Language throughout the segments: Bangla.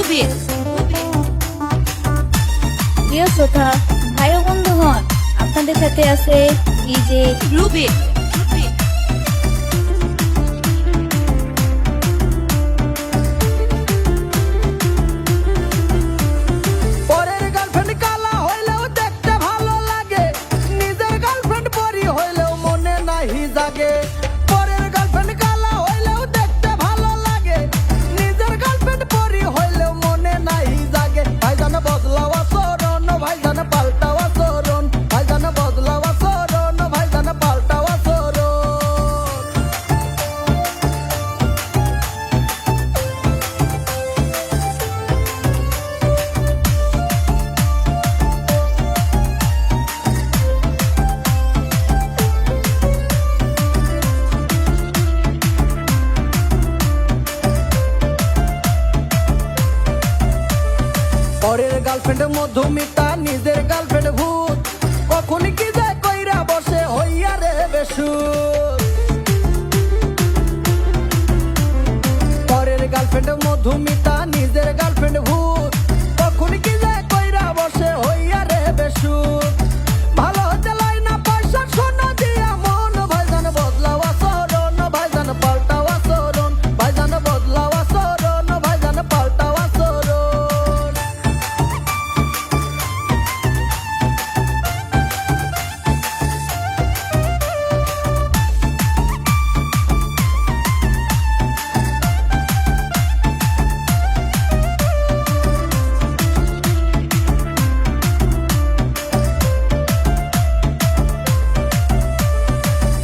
রুবিন। প্রিয় শ্রোতা ভাই ও বন্ধুগণ, আপনাদের সাথে আছে ডিজে রুবিন। পরের গার্লফ্রেন্ড কালা হইলেও দেখতে ভালো লাগে, নিজের গার্লফ্রেন্ড পরি হইলেও মনে নাহি জাগে। পরের গার্লফ্রেন্ড কালা হইলেও দেখতে ভালো লাগে, নিজের গার্লফ্রেন্ড পরি হইলেও মনে নাহি জাগে। ভাইজান বদলাও আচরণ, ভাইজান পাল্টাও আচরণ, ভাইজান বদলাও আচরণ, ভাইজান পাল্টাও আচরণ। পরের গার্লফ্রেন্ড মধুমিতা, নিজের গার্লফ্রেন্ড ভূত, কখন কি যে কইরা বসে হইয়া রে বেসুর। পরের গার্লফ্রেন্ড মধুমিতা, নিজের গার্লফ্রেন্ড ভূত, কখন কি যে কইরা বসে হইয়া রে বেসুর। ভালো হতে লাই না পয়সা সোনা দিয়া মন, ভাইজান বদলাও আচরণ, ভাইজান পাল্টাও আচরণ, ভাইজান বদলাও আচরণ, ভাইজান পাল্টাও আচরণ।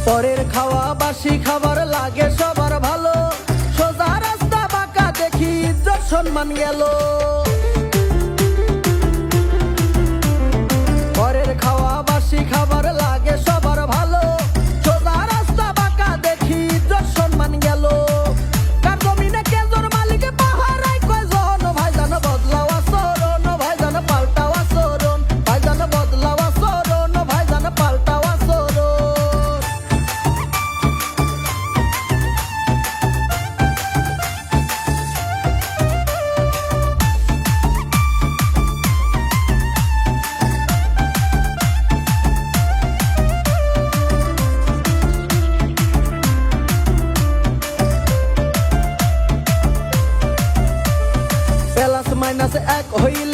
পরের খাওয়া বাসি খাবার লাগে সবার ভালো, সোজা রাস্তা বাঁকা দেখি ইজ্জত সম্মান গেল। পরের খাওয়া বাসি খাবার লাগে সবার ভালো, সোজা রাস্তা বাঁকা দেখি ইজ্জত সম্মান গেল। কার জমিনে কেজোর মালিকে পাহারায় কয়জন, ভাইজান বদলাও আচরণ, ভাইজান পাল্টাও আচরণ, ভাইজান বদলাও আচরণ, ভাইজান পাল্টাও আচরণ। প্লাস মাইনাস এক হইলে